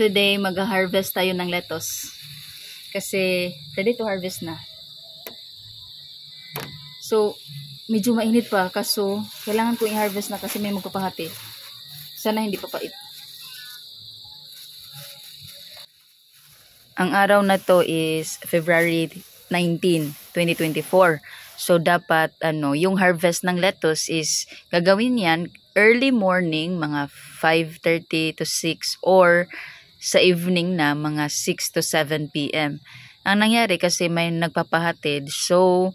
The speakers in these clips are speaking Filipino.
today mag-harvest tayo ng lettuce. Kasi ready to harvest na. So, medyo mainit pa. Kaso, kailangan ko i-harvest na kasi may magpapahati. Sana hindi papait. Ang araw na to is February 19, 2024. So, dapat, yung harvest ng lettuce is gagawin yan early morning, mga 5:30 to 6 or sa evening na, mga 6 to 7 p.m. Ang nangyari kasi may nagpapahatid. So,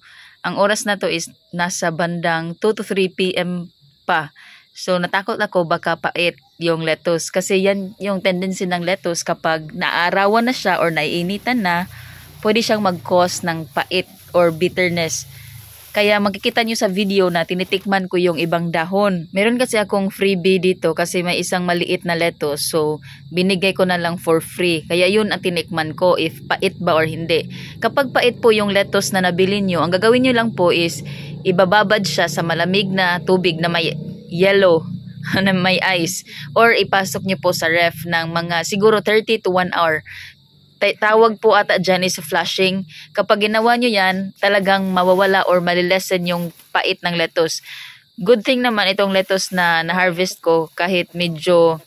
ang oras na to is nasa bandang 2 to 3 p.m. pa. So, natakot ako baka pait yung lettuce. Kasi yan yung tendency ng lettuce kapag naarawan na siya or naiinitan na, pwede siyang mag-cause ng pait or bitterness. Kaya makikita nyo sa video na tinitikman ko yung ibang dahon. Meron kasi akong freebie dito kasi may isang maliit na lettuce. So, binigay ko na lang for free. Kaya yun ang tinikman ko if pait ba or hindi. Kapag pait po yung lettuce na nabili nyo, ang gagawin nyo lang po is ibababad siya sa malamig na tubig na may yellow, na may ice. Or ipasok nyo po sa ref ng mga siguro 30 to 1 hour. Tawag po ata dyan is flushing. Kapag ginawa nyo yan, talagang mawawala or malilesen yung pait ng lettuce. Good thing naman itong lettuce na na-harvest ko, kahit medyo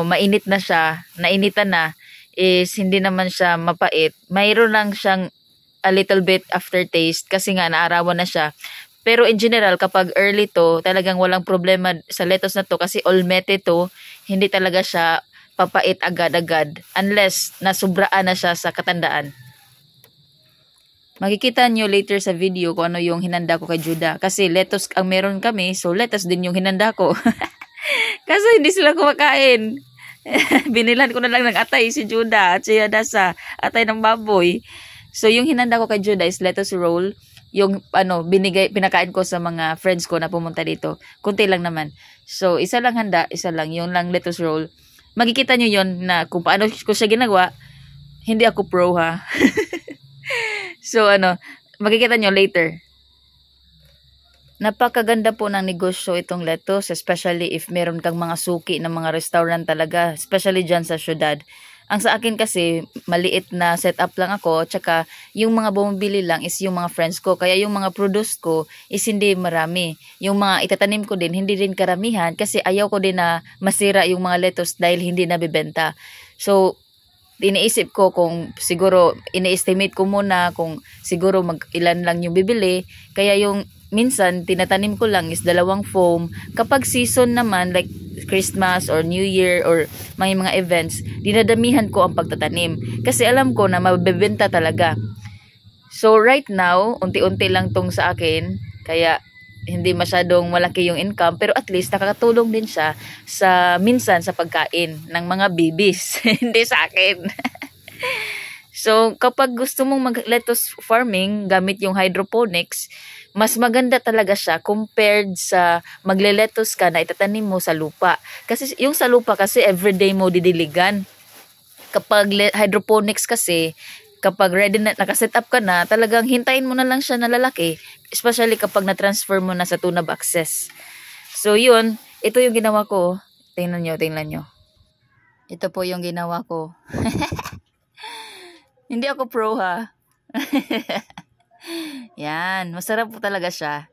mainit na siya, nainitan na, is hindi naman siya mapait. Mayroon lang siyang a little bit aftertaste kasi nga naarawan na siya. Pero in general, kapag early to, talagang walang problema sa lettuce na to kasi olmete to, hindi talaga siya papait agad-agad unless nasubraan na siya sa katandaan. Makikita nyo later sa video kung ano yung hinanda ko kay Judah. Kasi lettuce ang meron kami, so lettuce din yung hinanda ko. Kasi hindi sila kumakain. Binilan ko na lang ng atay si Judah at siya sa atay ng baboy. So yung hinanda ko kay Judah is lettuce roll. Yung pinakain ko sa mga friends ko na pumunta dito. Kunti lang naman. So isa lang handa, isa lang. Yung lang lettuce roll. Makikita nyo yon na kung paano ko siya ginagawa. Hindi ako pro ha. So makikita nyo later. Napakaganda po ng negosyo itong lettuce, especially if meron kang mga suki ng mga restaurant talaga, especially dyan sa syudad. Ang sa akin kasi, maliit na setup lang ako, tsaka yung mga bumibili lang is yung mga friends ko. Kaya yung mga produce ko is hindi marami. Yung mga itatanim ko din, hindi din karamihan kasi ayaw ko din na masira yung mga lettuce dahil hindi nabibenta. So, iniisip ko kung siguro, ini-estimate ko muna kung siguro ilan lang yung bibili. Kaya yung minsan, tinatanim ko lang is 2 foam. Kapag season naman, like Christmas or New Year or may mga events, dinadamihan ko ang pagtatanim. Kasi alam ko na mabebenta talaga. So right now, unti-unti lang tong sa akin. Kaya hindi masyadong malaki yung income. Pero at least nakakatulong din siya sa minsan sa pagkain ng mga babies. Hindi sa akin. So kapag gusto mong mag-lettuce farming gamit yung hydroponics, mas maganda talaga siya compared sa magle-lettuce ka na itatanim mo sa lupa. Kasi yung sa lupa kasi everyday mo didiligan. Kapag hydroponics kasi, kapag ready na, nakaset up ka na, talagang hintayin mo na lang siya na lalaki. Especially kapag na-transfer mo na sa tuna boxes. So yun, ito yung ginawa ko. Tingnan nyo. Ito po yung ginawa ko. Hindi ako pro ha. Yan, masarap po talaga siya.